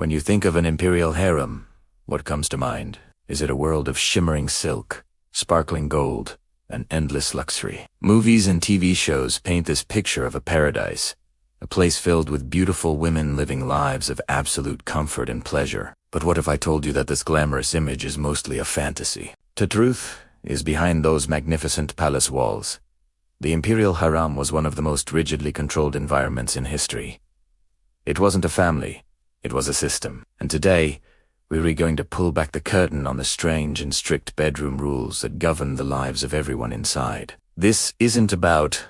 When you think of an imperial harem, what comes to mind? Is it a world of shimmering silk, sparkling gold, and endless luxury? Movies and TV shows paint this picture of a paradise, a place filled with beautiful women living lives of absolute comfort and pleasure. But what if I told you that this glamorous image is mostly a fantasy? The truth is behind those magnificent palace walls. The Imperial Harem was one of the most rigidly controlled environments in history. It wasn't a family, it was a system. And today, we're going to pull back the curtain on the strange and strict bedroom rules that govern the lives of everyone inside. This isn't about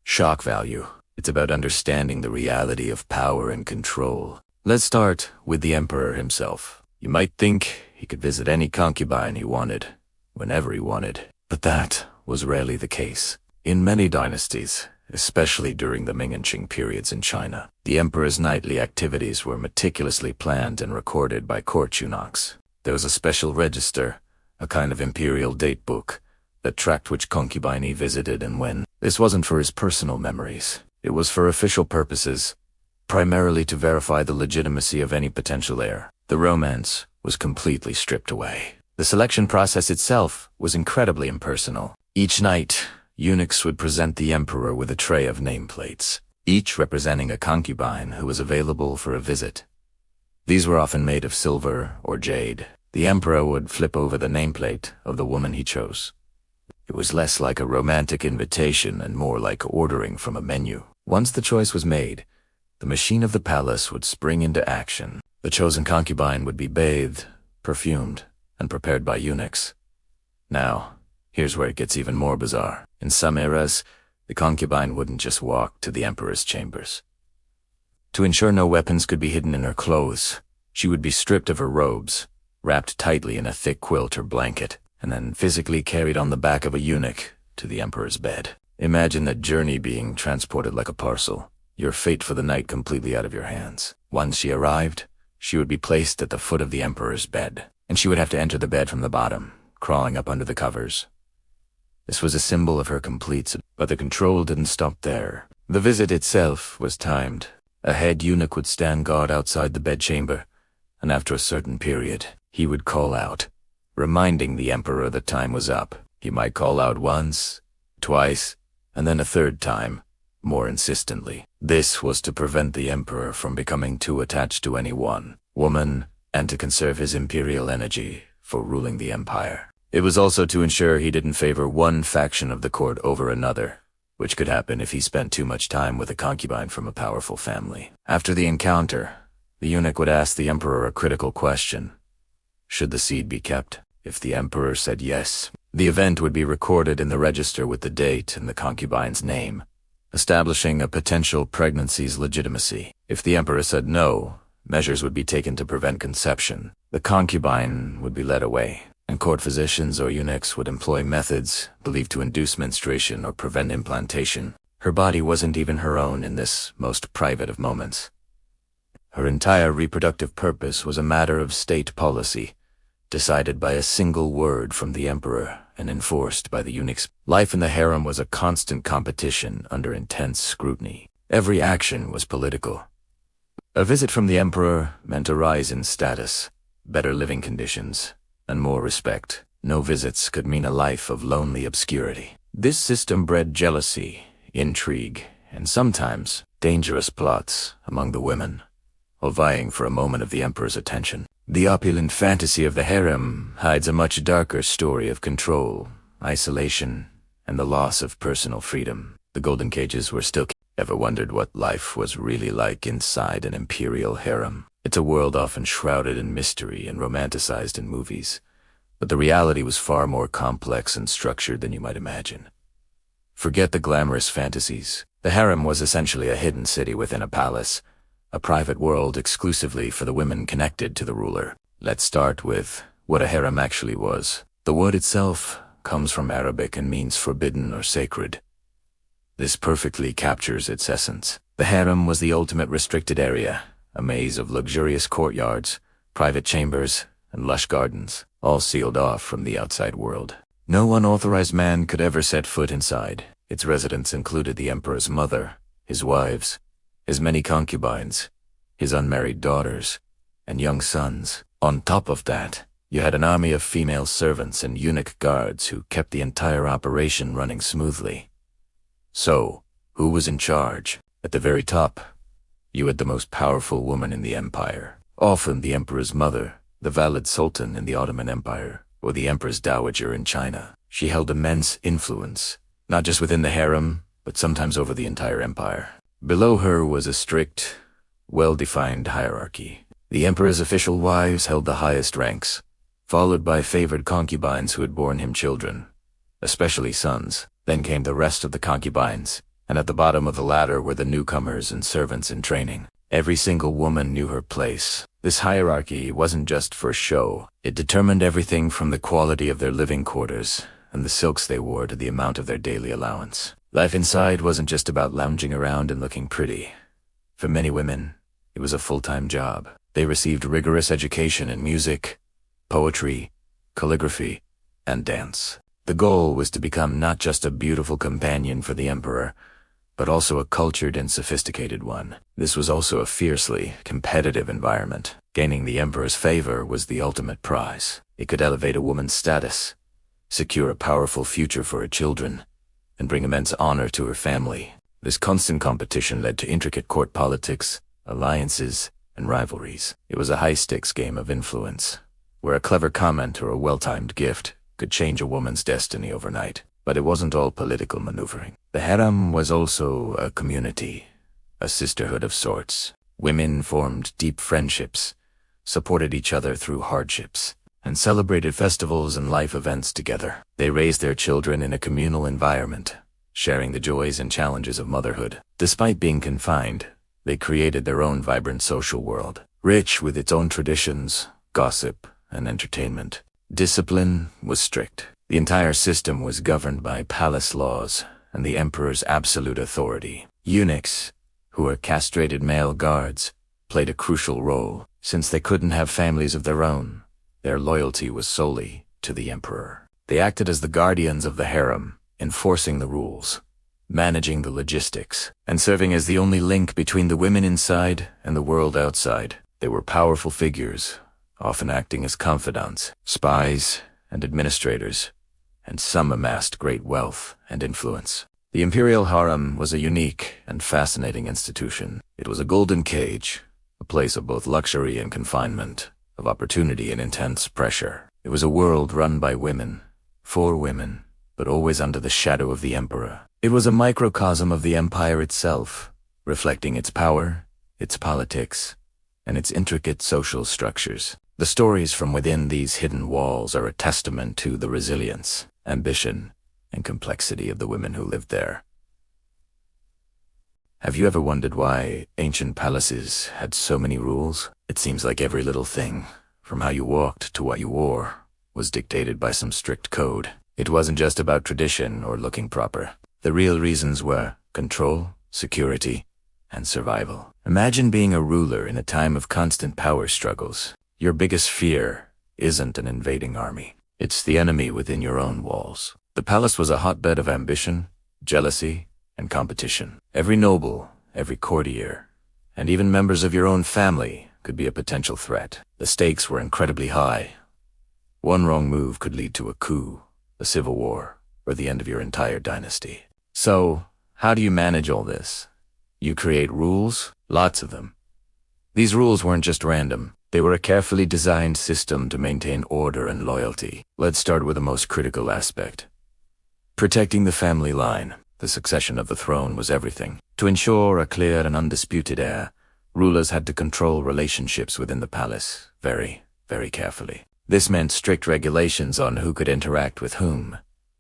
shock value. It's about understanding the reality of power and control. Let's start with the emperor himself. You might think he could visit any concubine he wanted, whenever he wanted, but that was rarely the case. In many dynasties, especially during the Ming and Qing periods in China, the emperor's nightly activities were meticulously planned and recorded by court eunuchs. There was a special register, a kind of imperial date book, that tracked which concubine he visited and when. This wasn't for his personal memories. It was for official purposes, primarily to verify the legitimacy of any potential heir. The romance was completely stripped away. The selection process itself was incredibly impersonal. Each night, eunuchs would present the emperor with a tray of nameplates, each representing a concubine who was available for a visit. These were often made of silver or jade. The emperor would flip over the nameplate of the woman he chose. It was less like a romantic invitation and more like ordering from a menu. Once the choice was made, the machine of the palace would spring into action. The chosen concubine would be bathed, perfumed, and prepared by eunuchs. Now, here's where it gets even more bizarre. In some eras, the concubine wouldn't just walk to the emperor's chambers. To ensure no weapons could be hidden in her clothes, she would be stripped of her robes, wrapped tightly in a thick quilt or blanket, and then physically carried on the back of a eunuch to the emperor's bed. Imagine that journey being transported like a parcel, your fate for the night completely out of your hands. Once she arrived, she would be placed at the foot of the emperor's bed, and she would have to enter the bed from the bottom, crawling up under the covers. This was a symbol of her complete, but the control didn't stop there. The visit itself was timed. A head eunuch would stand guard outside the bedchamber, and after a certain period, he would call out, reminding the emperor that time was up. He might call out once, twice, and then a third time, more insistently. This was to prevent the emperor from becoming too attached to any one woman, and to conserve his imperial energy for ruling the empire. It was also to ensure he didn't favor one faction of the court over another, which could happen if he spent too much time with a concubine from a powerful family. After the encounter, the eunuch would ask the emperor a critical question. Should the seed be kept? If the emperor said yes, the event would be recorded in the register with the date and the concubine's name, establishing a potential pregnancy's legitimacy. If the emperor said no, measures would be taken to prevent conception. The concubine would be led away, and court physicians or eunuchs would employ methods believed to induce menstruation or prevent implantation. Her body wasn't even her own in this most private of moments. Her entire reproductive purpose was a matter of state policy, decided by a single word from the emperor and enforced by the eunuchs. Life in the harem was a constant competition under intense scrutiny. Every action was political. A visit from the emperor meant a rise in status, better living conditions, and more respect. No visits could mean a life of lonely obscurity. This system bred jealousy, intrigue, and sometimes dangerous plots among the women, all vying for a moment of the emperor's attention. The opulent fantasy of the harem hides a much darker story of control, isolation, and the loss of personal freedom. The golden cages were still. Ever wondered what life was really like inside an imperial harem? It's a world often shrouded in mystery and romanticized in movies, but the reality was far more complex and structured than you might imagine. Forget the glamorous fantasies. The harem was essentially a hidden city within a palace, a private world exclusively for the women connected to the ruler. Let's start with what a harem actually was. The word itself comes from Arabic and means forbidden or sacred. This perfectly captures its essence. The harem was the ultimate restricted area, a maze of luxurious courtyards, private chambers, and lush gardens, all sealed off from the outside world. No unauthorized man could ever set foot inside. Its residents included the emperor's mother, his wives, his many concubines, his unmarried daughters, and young sons. On top of that, you had an army of female servants and eunuch guards who kept the entire operation running smoothly. So, who was in charge? At the very top, you had the most powerful woman in the empire, often the emperor's mother, the valid sultan in the Ottoman Empire, or the empress dowager in China. She held immense influence, not just within the harem, but sometimes over the entire empire. Below her was a strict, well-defined hierarchy. The emperor's official wives held the highest ranks, followed by favored concubines who had borne him children, especially sons. Then came the rest of the concubines, and at the bottom of the ladder were the newcomers and servants in training. Every single woman knew her place. This hierarchy wasn't just for show. It determined everything from the quality of their living quarters and the silks they wore to the amount of their daily allowance. Life inside wasn't just about lounging around and looking pretty. For many women, it was a full-time job. They received rigorous education in music, poetry, calligraphy, and dance. The goal was to become not just a beautiful companion for the emperor, but also a cultured and sophisticated one. This was also a fiercely competitive environment. Gaining the emperor's favor was the ultimate prize. It could elevate a woman's status, secure a powerful future for her children, and bring immense honor to her family. This constant competition led to intricate court politics, alliances, and rivalries. It was a high-stakes game of influence, where a clever comment or a well-timed gift could change a woman's destiny overnight. But it wasn't all political maneuvering. The harem was also a community, a sisterhood of sorts. Women formed deep friendships, supported each other through hardships, and celebrated festivals and life events together. They raised their children in a communal environment, sharing the joys and challenges of motherhood. Despite being confined, they created their own vibrant social world, rich with its own traditions, gossip, and entertainment. Discipline was strict. The entire system was governed by palace laws and the emperor's absolute authority. Eunuchs, who were castrated male guards, played a crucial role. Since they couldn't have families of their own, their loyalty was solely to the emperor. They acted as the guardians of the harem, enforcing the rules, managing the logistics, and serving as the only link between the women inside and the world outside. They were powerful figures, often acting as confidants, spies, and administrators, and some amassed great wealth and influence. The Imperial Harem was a unique and fascinating institution. It was a golden cage, a place of both luxury and confinement, of opportunity and intense pressure. It was a world run by women, for women, but always under the shadow of the emperor. It was a microcosm of the empire itself, reflecting its power, its politics, and its intricate social structures. The stories from within these hidden walls are a testament to the resilience, ambition, and complexity of the women who lived there. Have you ever wondered why ancient palaces had so many rules? It seems like every little thing, from how you walked to what you wore, was dictated by some strict code. It wasn't just about tradition or looking proper. The real reasons were control, security, and survival. Imagine being a ruler in a time of constant power struggles. Your biggest fear isn't an invading army. It's the enemy within your own walls. The palace was a hotbed of ambition, jealousy, and competition. Every noble, every courtier, and even members of your own family could be a potential threat. The stakes were incredibly high. One wrong move could lead to a coup, a civil war, or the end of your entire dynasty. So, how do you manage all this? You create rules, lots of them. These rules weren't just random. They were a carefully designed system to maintain order and loyalty. Let's start with the most critical aspect. Protecting the family line. The succession of the throne was everything. To ensure a clear and undisputed heir, rulers had to control relationships within the palace very, very carefully. This meant strict regulations on who could interact with whom,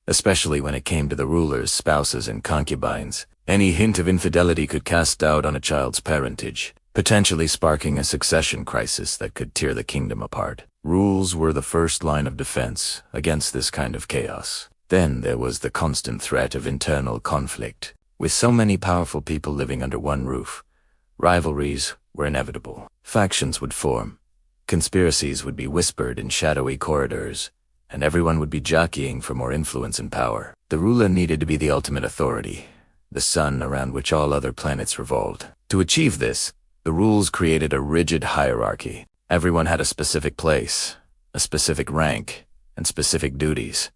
especially when it came to the ruler's spouses and concubines. Any hint of infidelity could cast doubt on a child's parentage, potentially sparking a succession crisis that could tear the kingdom apart. Rules were the first line of defense against this kind of chaos. Then there was the constant threat of internal conflict. With so many powerful people living under one roof, rivalries were inevitable. Factions would form, conspiracies would be whispered in shadowy corridors, and everyone would be jockeying for more influence and power. The ruler needed to be the ultimate authority, the sun around which all other planets revolved. To achieve this, the rules created a rigid hierarchy. Everyone had a specific place, a specific rank, and specific duties.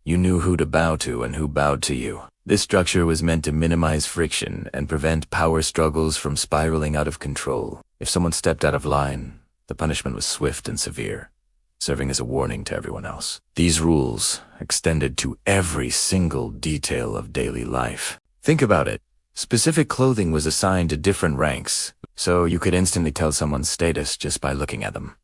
You knew who to bow to and who bowed to you. This structure was meant to minimize friction and prevent power struggles from spiraling out of control. If someone stepped out of line, the punishment was swift and severe, serving as a warning to everyone else. These rules extended to every single detail of daily life. Think about it. Specific clothing was assigned to different ranks, so you could instantly tell someone's status just by looking at them.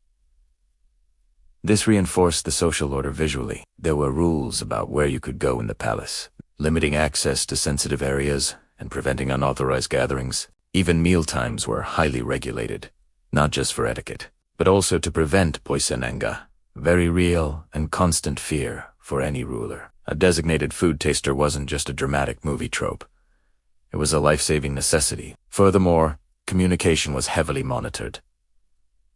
This reinforced the social order visually. There were rules about where you could go in the palace, limiting access to sensitive areas and preventing unauthorized gatherings. Even mealtimes were highly regulated, not just for etiquette, but also to prevent poisonenga, very real and constant fear for any ruler. A designated food taster wasn't just a dramatic movie trope. It was a life-saving necessity. Furthermore, communication was heavily monitored.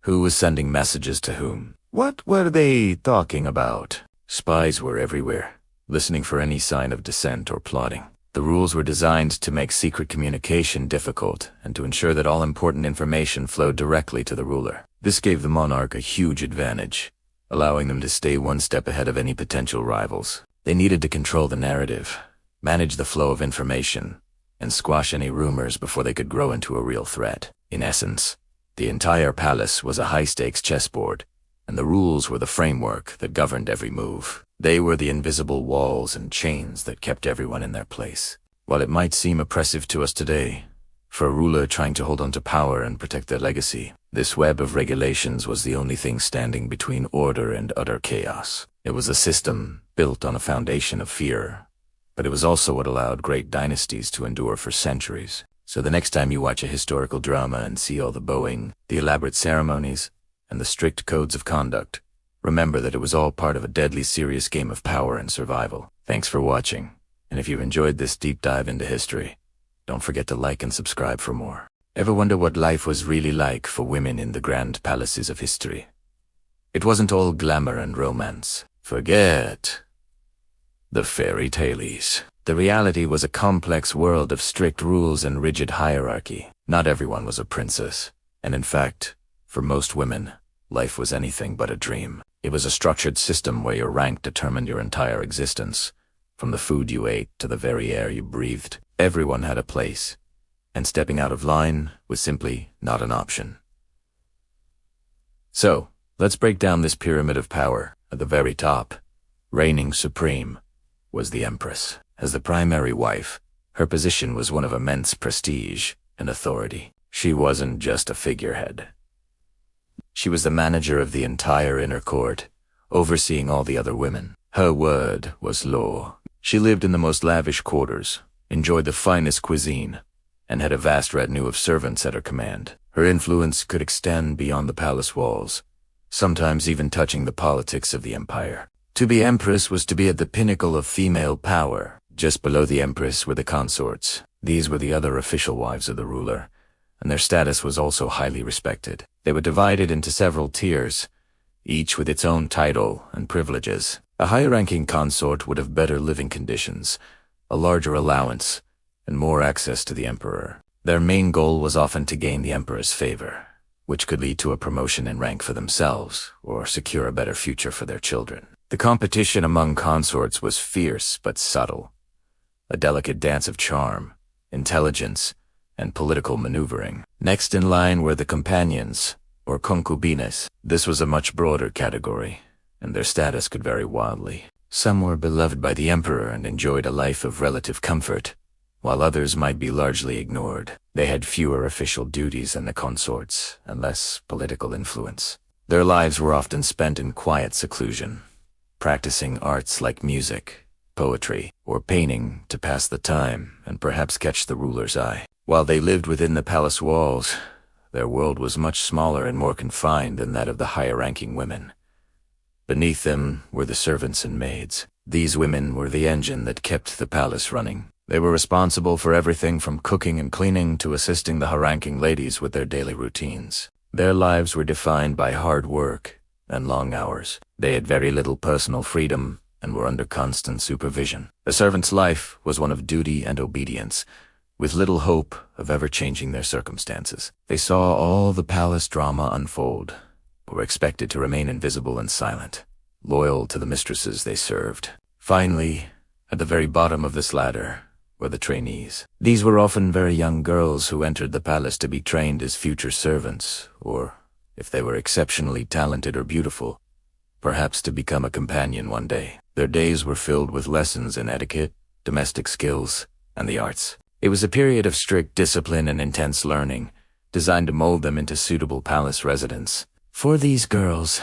Who was sending messages to whom? What were they talking about? Spies were everywhere, listening for any sign of dissent or plotting. The rules were designed to make secret communication difficult and to ensure that all important information flowed directly to the ruler. This gave the monarch a huge advantage, allowing them to stay one step ahead of any potential rivals. They needed to control the narrative, manage the flow of information, and squash any rumors before they could grow into a real threat. In essence, the entire palace was a high-stakes chessboard, and the rules were the framework that governed every move. They were the invisible walls and chains that kept everyone in their place. While it might seem oppressive to us today, for a ruler trying to hold on to power and protect their legacy, this web of regulations was the only thing standing between order and utter chaos. It was a system built on a foundation of fear, but it was also what allowed great dynasties to endure for centuries. So the next time you watch a historical drama and see all the bowing, the elaborate ceremonies, and the strict codes of conduct, remember that it was all part of a deadly serious game of power and survival. Thanks for watching, and if you've enjoyed this deep dive into history, don't forget to like and subscribe for more. Ever wonder what life was really like for women in the grand palaces of history? It wasn't all glamour and romance. Forget the fairy tales. The reality was a complex world of strict rules and rigid hierarchy. Not everyone was a princess, and in fact, for most women, life was anything but a dream. It was a structured system where your rank determined your entire existence. From the food you ate to the very air you breathed, everyone had a place, and stepping out of line was simply not an option. So, let's break down this pyramid of power. At the very top, reigning supreme, was the Empress. As the primary wife, her position was one of immense prestige and authority. She wasn't just a figurehead. She was the manager of the entire inner court, overseeing all the other women. Her word was law. She lived in the most lavish quarters, enjoyed the finest cuisine, and had a vast retinue of servants at her command. Her influence could extend beyond the palace walls, sometimes even touching the politics of the empire. To be empress was to be at the pinnacle of female power. Just below the empress were the consorts. These were the other official wives of the ruler, and their status was also highly respected. They were divided into several tiers, each with its own title and privileges. A higher-ranking consort would have better living conditions, a larger allowance, and more access to the emperor. Their main goal was often to gain the emperor's favor, which could lead to a promotion in rank for themselves or secure a better future for their children. The competition among consorts was fierce but subtle, a delicate dance of charm, intelligence, and political maneuvering. Next in line were the companions, or concubines. This was a much broader category, and their status could vary wildly. Some were beloved by the emperor and enjoyed a life of relative comfort, while others might be largely ignored. They had fewer official duties than the consorts, and less political influence. Their lives were often spent in quiet seclusion, practicing arts like music, poetry, or painting to pass the time and perhaps catch the ruler's eye. While they lived within the palace walls, their world was much smaller and more confined than that of the higher-ranking women. Beneath them were the servants and maids. These women were the engine that kept the palace running. They were responsible for everything from cooking and cleaning to assisting the high-ranking ladies with their daily routines. Their lives were defined by hard work and long hours. They had very little personal freedom and were under constant supervision. The servant's life was one of duty and obedience, with little hope of ever changing their circumstances. They saw all the palace drama unfold, but were expected to remain invisible and silent, loyal to the mistresses they served. Finally, at the very bottom of this ladder were the trainees. These were often very young girls who entered the palace to be trained as future servants, or, if they were exceptionally talented or beautiful, perhaps to become a companion one day. Their days were filled with lessons in etiquette, domestic skills, and the arts. It was a period of strict discipline and intense learning, designed to mold them into suitable palace residents. For these girls,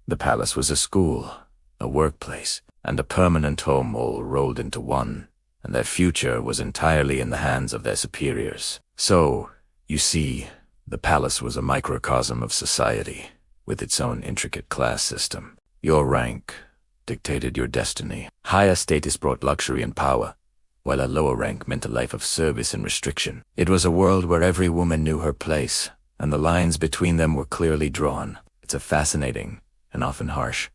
the palace was a school, a workplace, and a permanent home all rolled into one, and their future was entirely in the hands of their superiors. So, you see, the palace was a microcosm of society, with its own intricate class system. Your rank dictated your destiny. Higher status brought luxury and power, while a lower rank meant a life of service and restriction. It was a world where every woman knew her place, and the lines between them were clearly drawn. It's a fascinating, and often harsh,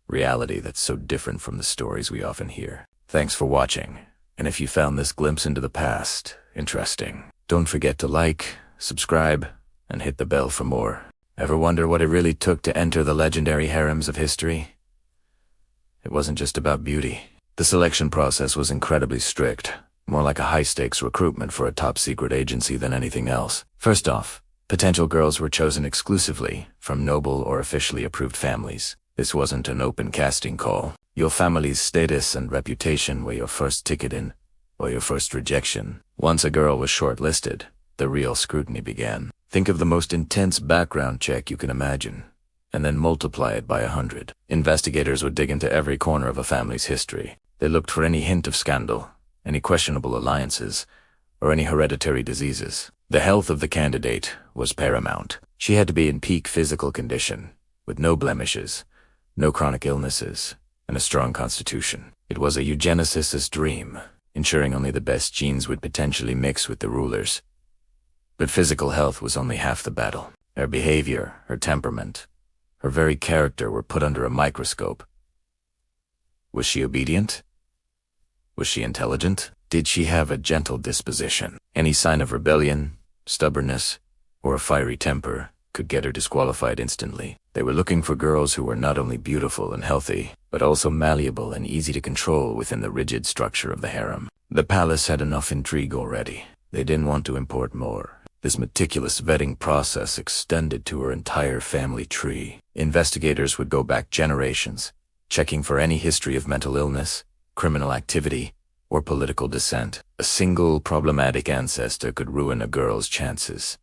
reality that's so different from the stories we often hear. Thanks for watching, and if you found this glimpse into the past interesting, don't forget to like, subscribe, and hit the bell for more. Ever wonder what it really took to enter the legendary harems of history? It wasn't just about beauty. The selection process was incredibly strict, more like a high-stakes recruitment for a top-secret agency than anything else. First off, potential girls were chosen exclusively from noble or officially approved families. This wasn't an open casting call. Your family's status and reputation were your first ticket in, or your first rejection. Once a girl was shortlisted, the real scrutiny began. Think of the most intense background check you can imagine, and then multiply it by 100. Investigators would dig into every corner of a family's history. They looked for any hint of scandal, any questionable alliances, or any hereditary diseases. The health of the candidate was paramount. She had to be in peak physical condition, with no blemishes, no chronic illnesses, and a strong constitution. It was a eugenicist's dream, ensuring only the best genes would potentially mix with the rulers. But physical health was only half the battle. Her behavior, her temperament, her very character were put under a microscope. Was she obedient? Was she intelligent? Did she have a gentle disposition? Any sign of rebellion, stubbornness, or a fiery temper could get her disqualified instantly. They were looking for girls who were not only beautiful and healthy, but also malleable and easy to control within the rigid structure of the harem. The palace had enough intrigue already. They didn't want to import more. This meticulous vetting process extended to her entire family tree. Investigators would go back generations, checking for any history of mental illness, criminal activity, or political dissent. A single problematic ancestor could ruin a girl's chances,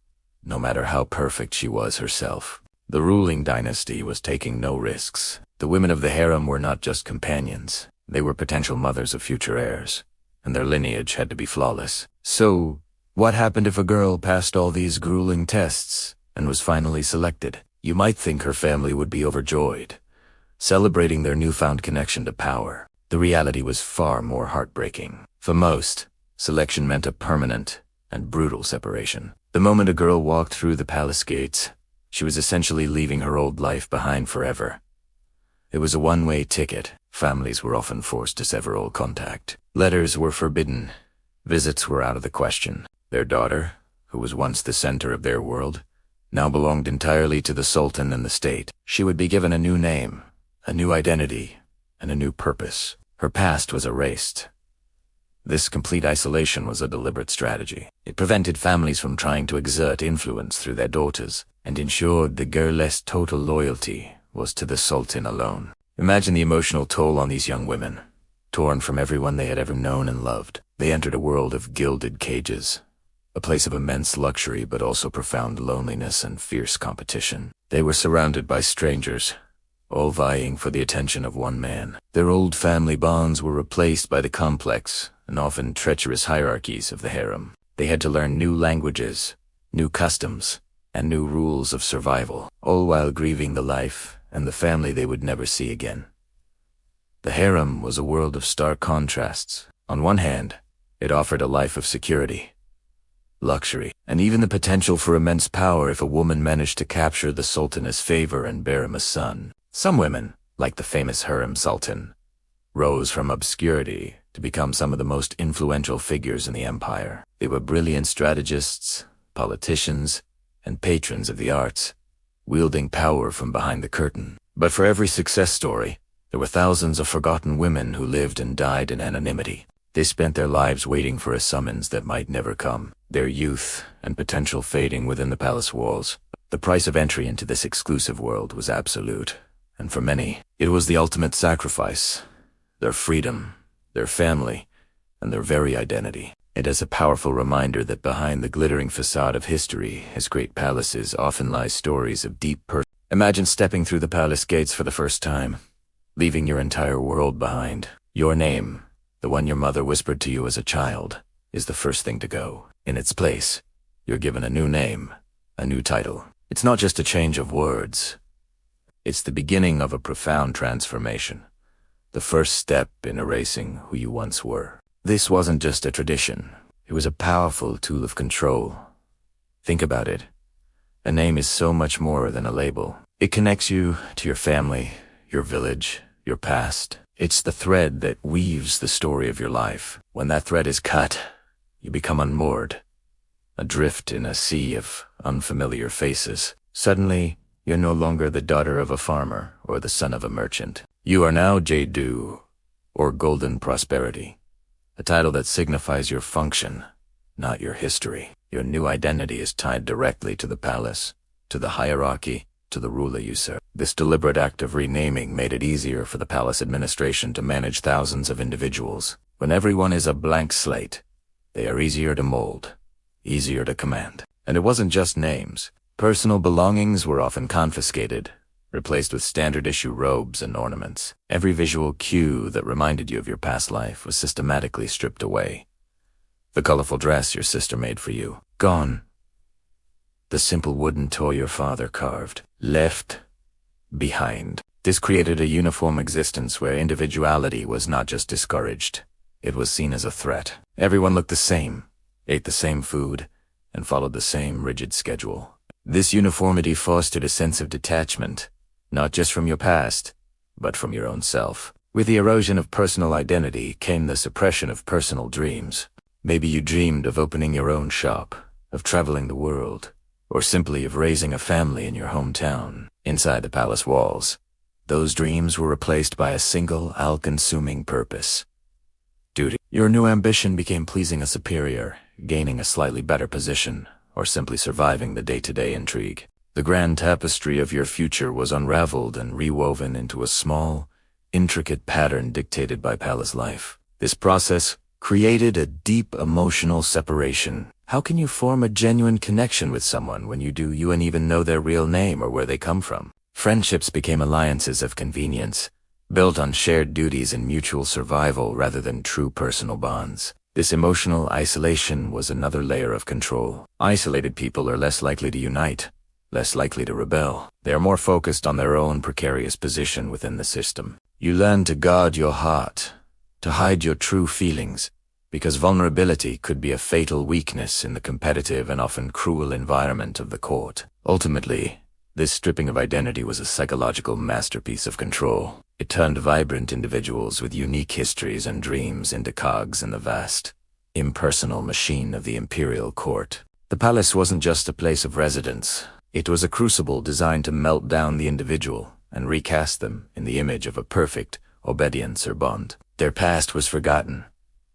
no matter how perfect she was herself. The ruling dynasty was taking no risks. The women of the harem were not just companions. They were potential mothers of future heirs, and their lineage had to be flawless. So, what happened if a girl passed all these grueling tests and was finally selected? You might think her family would be overjoyed, celebrating their newfound connection to power. The reality was far more heartbreaking. For most, selection meant a permanent and brutal separation. The moment a girl walked through the palace gates, she was essentially leaving her old life behind forever. It was a one-way ticket. Families were often forced to sever all contact. Letters were forbidden. Visits were out of the question. Their daughter, who was once the center of their world, now belonged entirely to the Sultan and the state. She would be given a new name, a new identity, and a new purpose. Her past was erased. This complete isolation was a deliberate strategy. It prevented families from trying to exert influence through their daughters, and ensured the girl's total loyalty was to the Sultan alone. Imagine the emotional toll on these young women. Torn from everyone they had ever known and loved, they entered a world of gilded cages, a place of immense luxury but also profound loneliness and fierce competition. They were surrounded by strangers, all vying for the attention of one man. Their old family bonds were replaced by the complex and often treacherous hierarchies of the harem. They had to learn new languages, new customs, and new rules of survival, all while grieving the life and the family they would never see again. The harem was a world of stark contrasts. On one hand, it offered a life of security, luxury, and even the potential for immense power if a woman managed to capture the sultan's favor and bear him a son. Some women, like the famous harem sultan, rose from obscurity to become some of the most influential figures in the empire. They were brilliant strategists, politicians, and patrons of the arts, wielding power from behind the curtain. But for every success story, there were thousands of forgotten women who lived and died in anonymity. They spent their lives waiting for a summons that might never come, their youth and potential fading within the palace walls. The price of entry into this exclusive world was absolute, and for many, it was the ultimate sacrifice. Their freedom, their family, and their very identity. It is a powerful reminder that behind the glittering facade of history, as great palaces, often lie stories of deep Imagine stepping through the palace gates for the first time, leaving your entire world behind. Your name, the one your mother whispered to you as a child, is the first thing to go. In its place, you're given a new name, a new title. It's not just a change of words. It's the beginning of a profound transformation, the first step in erasing who you once were. This wasn't just a tradition. It was a powerful tool of control. Think about it. A name is so much more than a label. It connects you to your family, your village, your past. It's the thread that weaves the story of your life. When that thread is cut, you become unmoored, adrift in a sea of unfamiliar faces. Suddenly, you're no longer the daughter of a farmer or the son of a merchant. You are now Jadu, or Golden Prosperity, a title that signifies your function, not your history. Your new identity is tied directly to the palace, to the hierarchy, to the ruler you serve. This deliberate act of renaming made it easier for the palace administration to manage thousands of individuals. When everyone is a blank slate, they are easier to mold, easier to command. And it wasn't just names. Personal belongings were often confiscated, replaced with standard-issue robes and ornaments. Every visual cue that reminded you of your past life was systematically stripped away. The colorful dress your sister made for you, gone. The simple wooden toy your father carved, left behind. This created a uniform existence where individuality was not just discouraged. It was seen as a threat. Everyone looked the same, ate the same food, and followed the same rigid schedule. This uniformity fostered a sense of detachment, not just from your past, but from your own self. With the erosion of personal identity came the suppression of personal dreams. Maybe you dreamed of opening your own shop, of traveling the world, or simply of raising a family in your hometown. Inside the palace walls, those dreams were replaced by a single, all-consuming purpose: duty. Your new ambition became pleasing a superior, gaining a slightly better position, or simply surviving the day-to-day intrigue. The grand tapestry of your future was unraveled and rewoven into a small, intricate pattern dictated by palace life. This process created a deep emotional separation. How can you form a genuine connection with someone when you don't even know their real name or where they come from? Friendships became alliances of convenience, built on shared duties and mutual survival rather than true personal bonds. This emotional isolation was another layer of control. Isolated people are less likely to unite, less likely to rebel. They are more focused on their own precarious position within the system. You learn to guard your heart, to hide your true feelings, because vulnerability could be a fatal weakness in the competitive and often cruel environment of the court. Ultimately, this stripping of identity was a psychological masterpiece of control. It turned vibrant individuals with unique histories and dreams into cogs in the vast, impersonal machine of the imperial court. The palace wasn't just a place of residence. It was a crucible designed to melt down the individual and recast them in the image of a perfect obedience or bond. Their past was forgotten,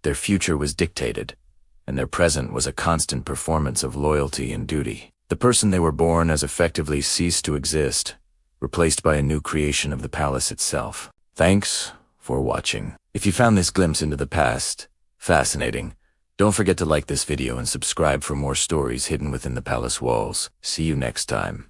their future was dictated, and their present was a constant performance of loyalty and duty. The person they were born as effectively ceased to exist, replaced by a new creation of the palace itself. Thanks for watching. If you found this glimpse into the past fascinating, don't forget to like this video and subscribe for more stories hidden within the palace walls. See you next time.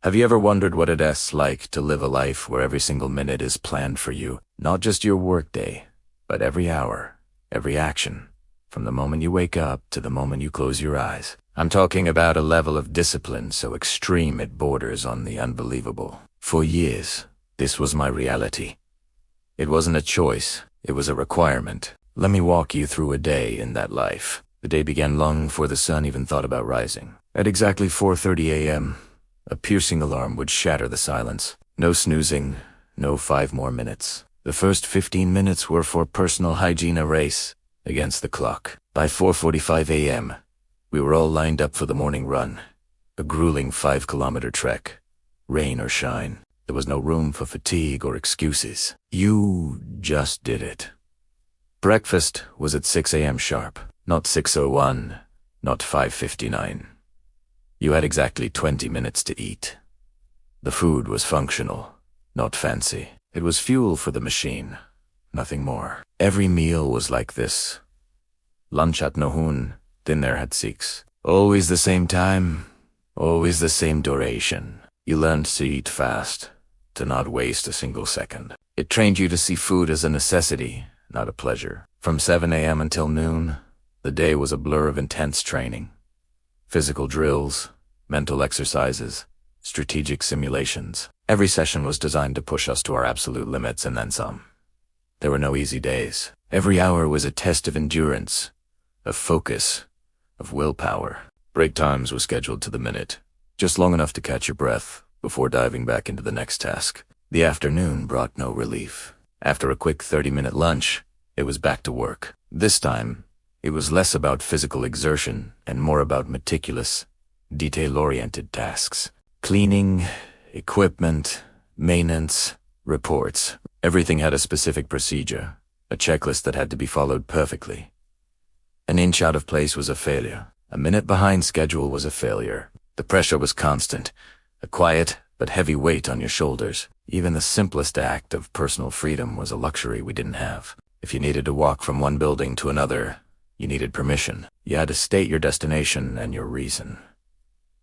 Have you ever wondered what it's like to live a life where every single minute is planned for you? Not just your workday, but every hour, every action, from the moment you wake up to the moment you close your eyes. I'm talking about a level of discipline so extreme it borders on the unbelievable. For years, this was my reality. It wasn't a choice, it was a requirement. Let me walk you through a day in that life. The day began long before the sun even thought about rising. At exactly 4:30 a.m., a piercing alarm would shatter the silence. No snoozing, no 5 more minutes. The first 15 minutes were for personal hygiene, a race against the clock. By 4:45 a.m., we were all lined up for the morning run. A grueling 5-kilometer trek. Rain or shine. There was no room for fatigue or excuses. You just did it. Breakfast was at 6 a.m. sharp. Not 6:01, not 5:59. You had exactly 20 minutes to eat. The food was functional, not fancy. It was fuel for the machine, nothing more. Every meal was like this. Lunch at noon, dinner at 6. Always the same time, always the same duration. You learned to eat fast, to not waste a single second. It trained you to see food as a necessity, not a pleasure. From 7 a.m. until noon, the day was a blur of intense training. Physical drills, mental exercises, strategic simulations. Every session was designed to push us to our absolute limits and then some. There were no easy days. Every hour was a test of endurance, of focus, of willpower. Break times were scheduled to the minute, just long enough to catch your breath before diving back into the next task. The afternoon brought no relief. After a quick 30-minute lunch, it was back to work. This time, it was less about physical exertion and more about meticulous, detail-oriented tasks. Cleaning, equipment, maintenance, reports. Everything had a specific procedure, a checklist that had to be followed perfectly. An inch out of place was a failure. A minute behind schedule was a failure. The pressure was constant, a quiet but heavy weight on your shoulders. Even the simplest act of personal freedom was a luxury we didn't have. If you needed to walk from one building to another, you needed permission. You had to state your destination and your reason.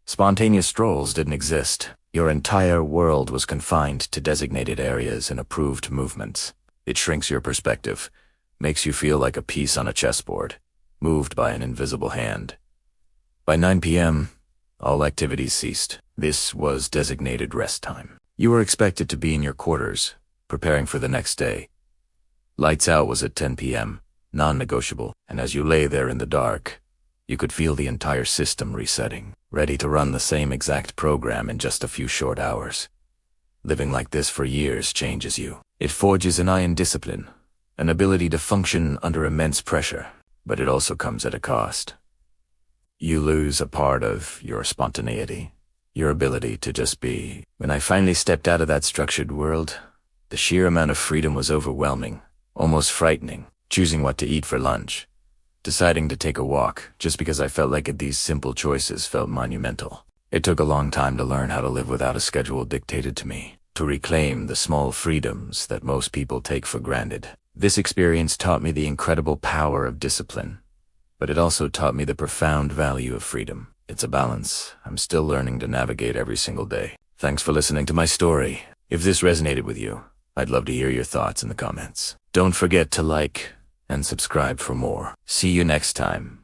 Spontaneous strolls didn't exist. Your entire world was confined to designated areas and approved movements. It shrinks your perspective, makes you feel like a piece on a chessboard, moved by an invisible hand. By 9 p.m., all activities ceased. This was designated rest time. You were expected to be in your quarters, preparing for the next day. Lights out was at 10 p.m., non-negotiable, and as you lay there in the dark, you could feel the entire system resetting, ready to run the same exact program in just a few short hours. Living like this for years changes you. It forges an iron discipline, an ability to function under immense pressure, but it also comes at a cost. You lose a part of your spontaneity, your ability to just be. When I finally stepped out of that structured world, the sheer amount of freedom was overwhelming, almost frightening. Choosing what to eat for lunch, deciding to take a walk just because I felt like these simple choices felt monumental. It took a long time to learn how to live without a schedule dictated to me, to reclaim the small freedoms that most people take for granted. This experience taught me the incredible power of discipline, but it also taught me the profound value of freedom. It's a balance I'm still learning to navigate every single day. Thanks for listening to my story. If this resonated with you, I'd love to hear your thoughts in the comments. Don't forget to like and subscribe for more. See you next time.